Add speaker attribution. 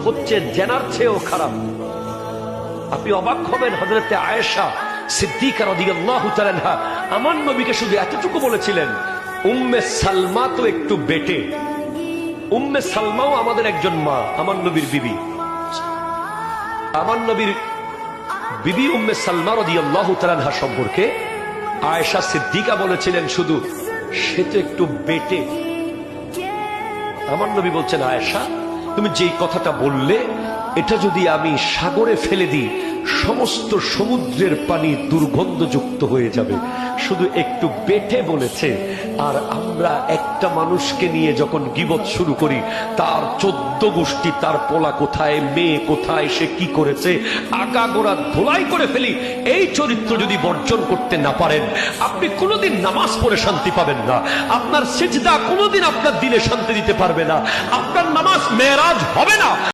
Speaker 1: হচ্ছে জেনার চেয়েও খারাপ। আপনি অবাক হবেন, হযরতে আয়েশা সিদ্দিকা রাদিয়াল্লাহু তাআলা আনহা আমার নবীকে শুধু এতটুকু বলেছিলেন, উম্মে সালমা তো একটু বেটে। উম্মে সালমাও আমাদের একজন মা, আমার নবীর বিবি। আমার নবীর বিবি উম্মে সালমা রাদিয়াল্লাহু তাআলা আনহা সম্পর্কে আয়েশা সিদ্দিকা বলেছিলেন শুধু, সে তো একটু বেটে। আমার নবী বলছেন, আয়েশা তুমি যেই কথাটা বললে, এটা যদি আমি সাগরে ফেলে দিই, সমস্ত সমুদ্রের পানি দুর্গন্ধযুক্ত হয়ে যাবে। শুধু একটু বেটে বলেছে। আর আমরা একটা মানুষকে নিয়ে যখন গীবত শুরু করি, তার 14 গোষ্ঠী, তার পোলা কোথায়, মেয়ে কোথায়, সে কি করেছে, আগাগোড়া ধোলাই করে ফেলি। এই চরিত্র যদি বর্জন করতে না পারেন, আপনি কোনোদিন নামাজ পড়ে শান্তি পাবেন না। আপনার সিজদা কোনোদিন আপনার দিলে শান্তি দিতে পারবে না। আপনার নামাজ মেরাজ হবে না।